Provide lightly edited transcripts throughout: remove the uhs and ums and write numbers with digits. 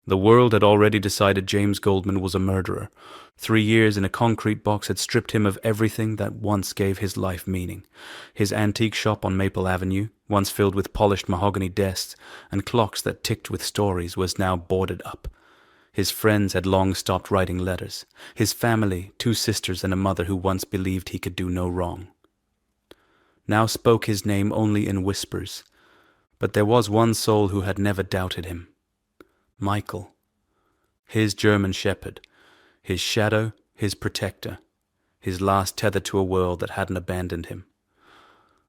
The world had already decided James Goldman was a murderer. 3 years in a concrete box had stripped him of everything that once gave his life meaning. His antique shop on Maple Avenue, once filled with polished mahogany desks and clocks that ticked with stories, was now boarded up. His friends had long stopped writing letters. His family, 2 sisters and a mother who once believed he could do no wrong, now spoke his name only in whispers. But there was one soul who had never doubted him. Michael. His German shepherd. His shadow, his protector. His last tether to a world that hadn't abandoned him.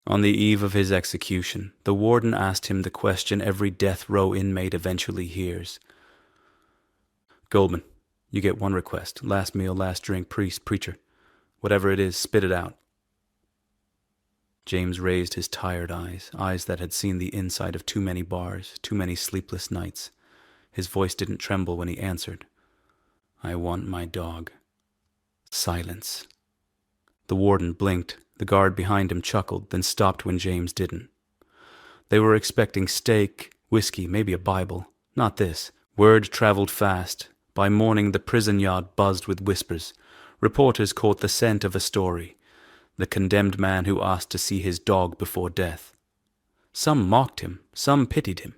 On the eve of his execution, the warden asked him the question every death row inmate eventually hears. "Goldman, you get one request. Last meal, last drink, priest, preacher. Whatever it is, spit it out." James raised his tired eyes, eyes that had seen the inside of too many bars, too many sleepless nights. His voice didn't tremble when he answered. "I want my dog." Silence. The warden blinked. The guard behind him chuckled, then stopped when James didn't. They were expecting steak, whiskey, maybe a Bible. Not this. Word traveled fast. By morning the prison yard buzzed with whispers. Reporters caught the scent of a story. The condemned man who asked to see his dog before death. Some mocked him, some pitied him.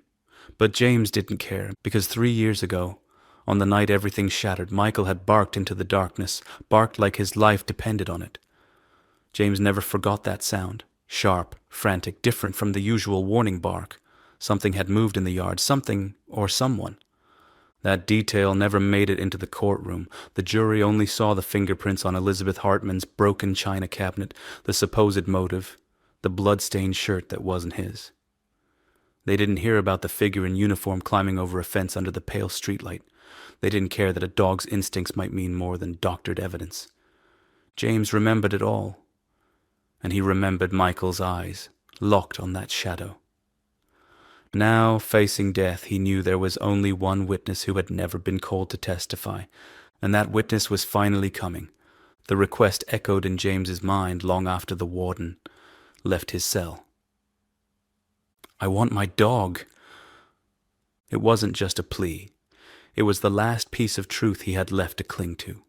But James didn't care, because 3 years ago, on the night everything shattered, Michael had barked into the darkness, barked like his life depended on it. James never forgot that sound. Sharp, frantic, different from the usual warning bark. Something had moved in the yard, something or someone. That detail never made it into the courtroom. The jury only saw the fingerprints on Elizabeth Hartman's broken china cabinet, the supposed motive, the blood-stained shirt that wasn't his. They didn't hear about the figure in uniform climbing over a fence under the pale streetlight. They didn't care that a dog's instincts might mean more than doctored evidence. James remembered it all. And he remembered Michael's eyes, locked on that shadow. Now, facing death, he knew there was only one witness who had never been called to testify, and that witness was finally coming. The request echoed in James's mind long after the warden left his cell. "I want my dog." It wasn't just a plea. It was the last piece of truth he had left to cling to.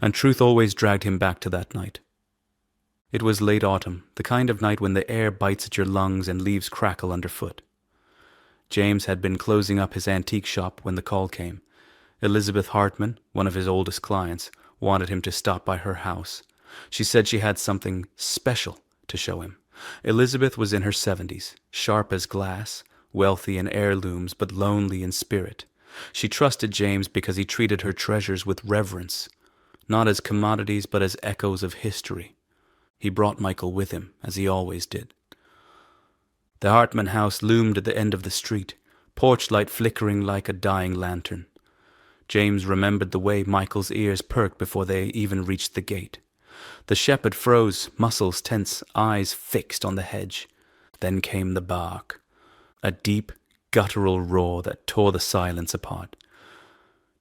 And truth always dragged him back to that night. It was late autumn, the kind of night when the air bites at your lungs and leaves crackle underfoot. James had been closing up his antique shop when the call came. Elizabeth Hartman, one of his oldest clients, wanted him to stop by her house. She said she had something special to show him. Elizabeth was in her 70s, sharp as glass, wealthy in heirlooms but lonely in spirit. She trusted James because he treated her treasures with reverence, not as commodities but as echoes of history. He brought Michael with him, as he always did. The Hartman house loomed at the end of the street, porch light flickering like a dying lantern. James remembered the way Michael's ears perked before they even reached the gate. The shepherd froze, muscles tense, eyes fixed on the hedge. Then came the bark, a deep, guttural roar that tore the silence apart.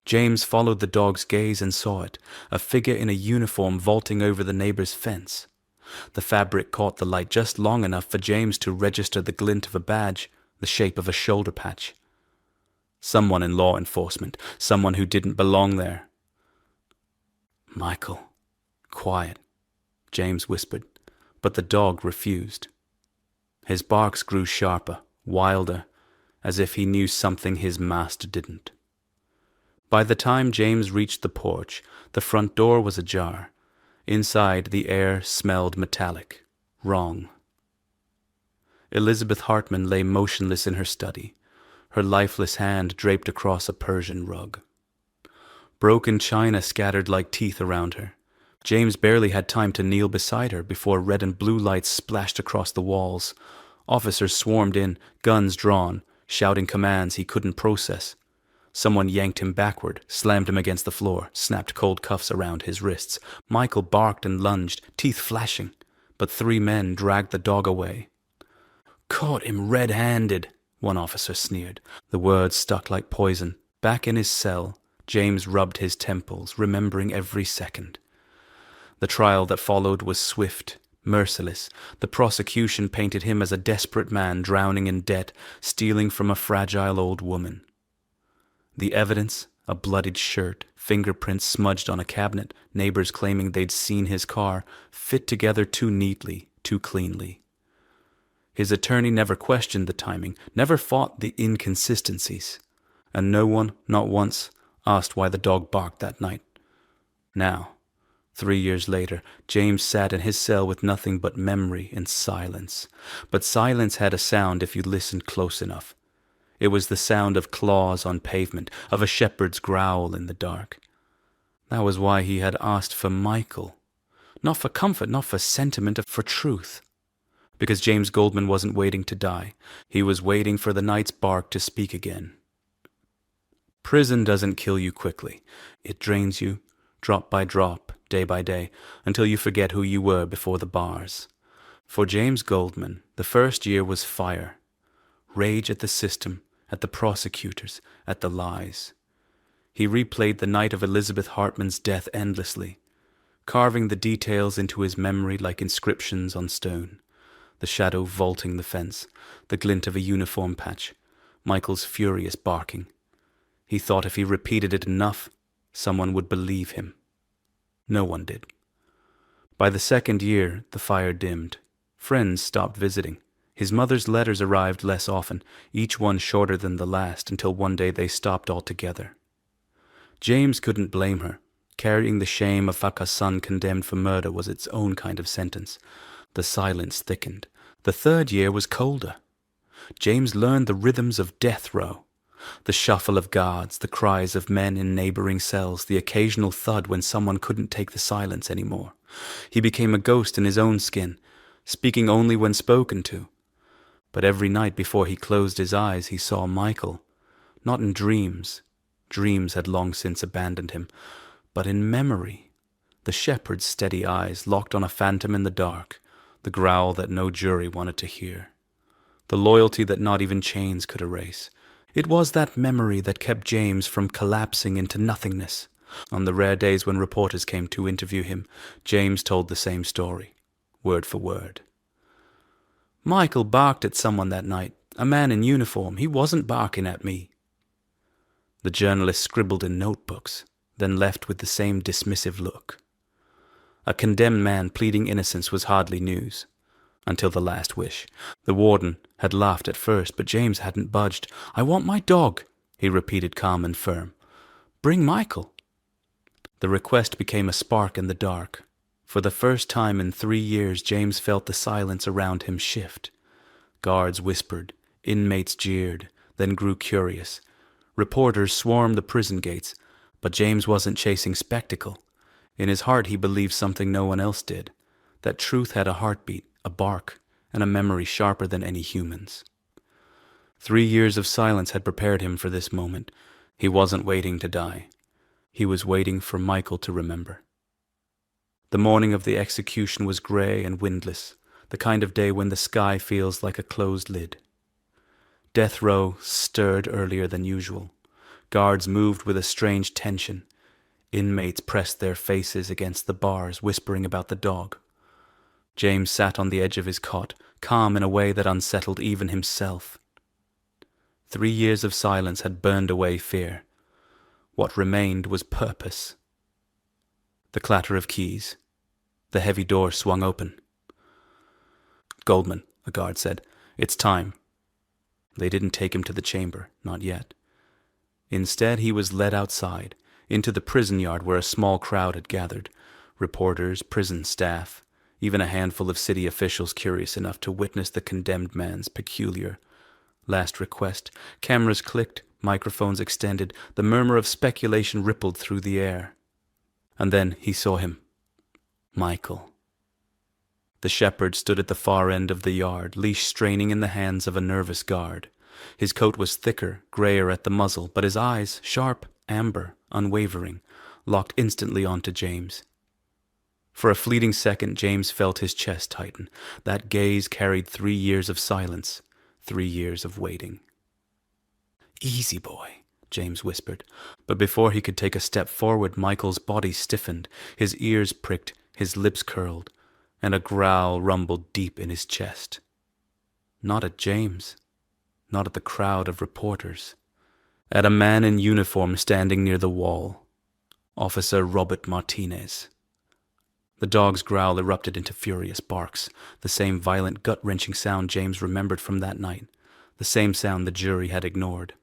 James followed the dog's gaze and saw it, a figure in a uniform vaulting over the neighbor's fence. The fabric caught the light just long enough for James to register the glint of a badge, the shape of a shoulder patch. Someone in law enforcement, someone who didn't belong there. "Michael." "Quiet," James whispered, but the dog refused. His barks grew sharper, wilder, as if he knew something his master didn't. By the time James reached the porch, the front door was ajar. Inside, the air smelled metallic. Wrong. Elizabeth Hartman lay motionless in her study, her lifeless hand draped across a Persian rug. Broken china scattered like teeth around her. James barely had time to kneel beside her before red and blue lights splashed across the walls. Officers swarmed in, guns drawn, shouting commands he couldn't process. Someone yanked him backward, slammed him against the floor, snapped cold cuffs around his wrists. Michael barked and lunged, teeth flashing, but 3 men dragged the dog away. "Caught him red-handed," one officer sneered. The words stuck like poison. Back in his cell, James rubbed his temples, remembering every second. The trial that followed was swift, merciless. The prosecution painted him as a desperate man drowning in debt, stealing from a fragile old woman. The evidence, a bloodied shirt, fingerprints smudged on a cabinet, neighbors claiming they'd seen his car, fit together too neatly, too cleanly. His attorney never questioned the timing, never fought the inconsistencies, and no one, not once, asked why the dog barked that night. Now, 3 years later, James sat in his cell with nothing but memory and silence. But silence had a sound if you listened close enough. It was the sound of claws on pavement, of a shepherd's growl in the dark. That was why he had asked for Michael. Not for comfort, not for sentiment, for truth. Because James Goldman wasn't waiting to die. He was waiting for the night's bark to speak again. Prison doesn't kill you quickly. It drains you, drop by drop, day by day, until you forget who you were before the bars. For James Goldman, the first year was fire. Rage at the system, at the prosecutors, at the lies. He replayed the night of Elizabeth Hartman's death endlessly, carving the details into his memory like inscriptions on stone. The shadow vaulting the fence, the glint of a uniform patch, Michael's furious barking. He thought if he repeated it enough, someone would believe him. No one did. By the second year, the fire dimmed. Friends stopped visiting. His mother's letters arrived less often, each one shorter than the last, until one day they stopped altogether. James couldn't blame her. Carrying the shame of Faka's son condemned for murder was its own kind of sentence. The silence thickened. The third year was colder. James learned the rhythms of death row. The shuffle of guards, the cries of men in neighboring cells, the occasional thud when someone couldn't take the silence anymore. He became a ghost in his own skin, speaking only when spoken to. But every night before he closed his eyes, he saw Michael. Not in dreams. Dreams had long since abandoned him. But in memory. The shepherd's steady eyes locked on a phantom in the dark. The growl that no jury wanted to hear. The loyalty that not even chains could erase. It was that memory that kept James from collapsing into nothingness. On the rare days when reporters came to interview him, James told the same story, word for word. Michael barked at someone that night, a man in uniform. He wasn't barking at me. The journalist scribbled in notebooks, then left with the same dismissive look. A condemned man pleading innocence was hardly news. Until the last wish. The warden had laughed at first, but James hadn't budged. "I want my dog," he repeated calm and firm. "Bring Michael." The request became a spark in the dark. For the first time in 3 years, James felt the silence around him shift. Guards whispered, inmates jeered, then grew curious. Reporters swarmed the prison gates, but James wasn't chasing spectacle. In his heart he believed something no one else did, that truth had a heartbeat, a bark, and a memory sharper than any human's. 3 years of silence had prepared him for this moment. He wasn't waiting to die. He was waiting for Michael to remember. The morning of the execution was grey and windless, the kind of day when the sky feels like a closed lid. Death row stirred earlier than usual. Guards moved with a strange tension. Inmates pressed their faces against the bars, whispering about the dog. James sat on the edge of his cot, calm in a way that unsettled even himself. 3 years of silence had burned away fear. What remained was purpose. The clatter of keys. The heavy door swung open. "Goldman," a guard said, "it's time." They didn't take him to the chamber, not yet. Instead, he was led outside, into the prison yard where a small crowd had gathered. Reporters, prison staff, even a handful of city officials curious enough to witness the condemned man's peculiar last request. Cameras clicked, microphones extended, the murmur of speculation rippled through the air. And then he saw him. Michael. The shepherd stood at the far end of the yard, leash straining in the hands of a nervous guard. His coat was thicker, grayer at the muzzle, but his eyes, sharp, amber, unwavering, locked instantly onto James. For a fleeting second, James felt his chest tighten. That gaze carried 3 years of silence, 3 years of waiting. "Easy, boy," James whispered. But before he could take a step forward, Michael's body stiffened, his ears pricked, his lips curled, and a growl rumbled deep in his chest. Not at James, not at the crowd of reporters. at a man in uniform standing near the wall. Officer Robert Martinez. The dog's growl erupted into furious barks, the same violent, gut-wrenching sound James remembered from that night, the same sound the jury had ignored.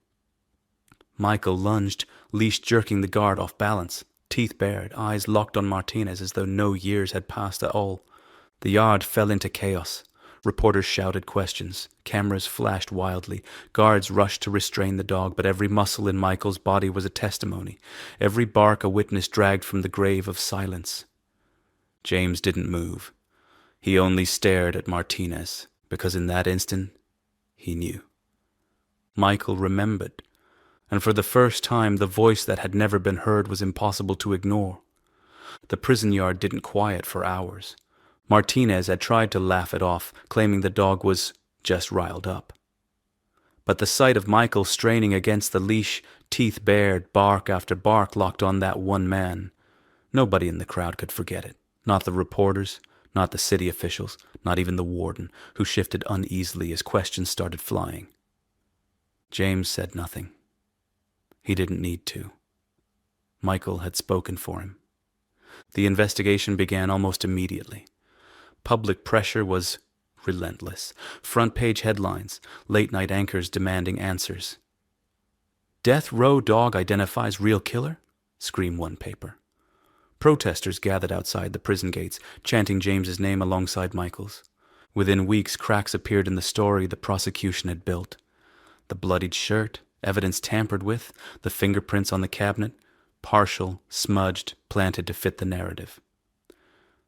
Michael lunged, leash jerking the guard off balance, teeth bared, eyes locked on Martinez as though no years had passed at all. The yard fell into chaos. Reporters shouted questions. Cameras flashed wildly. Guards rushed to restrain the dog, but every muscle in Michael's body was a testimony, every bark a witness dragged from the grave of silence. James didn't move. He only stared at Martinez, because in that instant, he knew. Michael remembered, and for the first time the voice that had never been heard was impossible to ignore. The prison yard didn't quiet for hours. Martinez had tried to laugh it off, claiming the dog was just riled up. But the sight of Michael straining against the leash, teeth bared, bark after bark locked on that one man, nobody in the crowd could forget it. Not the reporters, not the city officials, not even the warden, who shifted uneasily as questions started flying. James said nothing. He didn't need to. Michael had spoken for him. The investigation began almost immediately. Public pressure was relentless. Front-page headlines, late-night anchors demanding answers. "Death row dog identifies real killer?" screamed one paper. Protesters gathered outside the prison gates, chanting James's name alongside Michael's. Within weeks, cracks appeared in the story the prosecution had built. The bloodied shirt, evidence tampered with, the fingerprints on the cabinet, partial, smudged, planted to fit the narrative.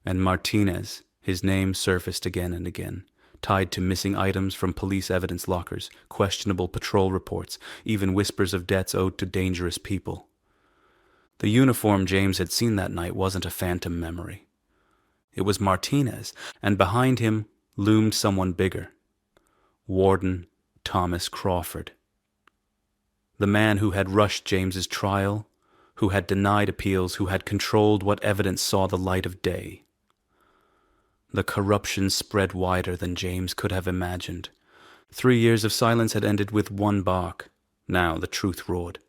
And Martinez, his name surfaced again and again, tied to missing items from police evidence lockers, questionable patrol reports, even whispers of debts owed to dangerous people. The uniform James had seen that night wasn't a phantom memory. It was Martinez, and behind him loomed someone bigger. Warden Thomas Crawford. The man who had rushed James's trial, who had denied appeals, who had controlled what evidence saw the light of day. The corruption spread wider than James could have imagined. 3 years of silence had ended with one bark. Now the truth roared.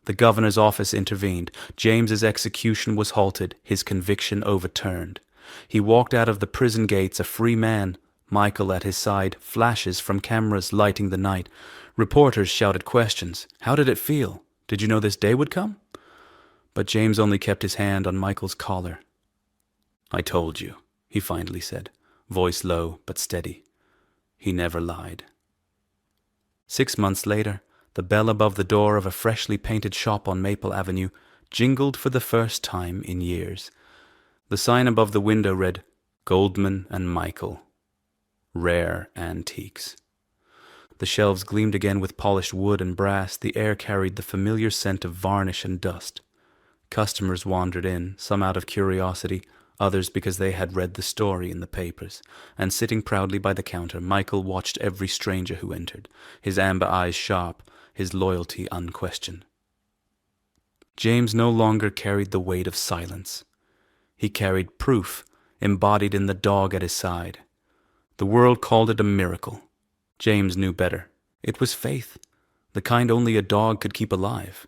The governor's office intervened. James's execution was halted, his conviction overturned. He walked out of the prison gates a free man, Michael at his side, flashes from cameras lighting the night. Reporters shouted questions. How did it feel? Did you know this day would come? But James only kept his hand on Michael's collar. "I told you," he finally said, voice low but steady. He never lied. 6 months later, the bell above the door of a freshly painted shop on Maple Avenue jingled for the first time in years. The sign above the window read, "Goldman and Michael. Rare antiques." The shelves gleamed again with polished wood and brass. The air carried the familiar scent of varnish and dust. Customers wandered in, some out of curiosity, others because they had read the story in the papers, and sitting proudly by the counter, Michael watched every stranger who entered, his amber eyes sharp, his loyalty unquestioned. James no longer carried the weight of silence. He carried proof, embodied in the dog at his side. The world called it a miracle. James knew better. It was faith, the kind only a dog could keep alive.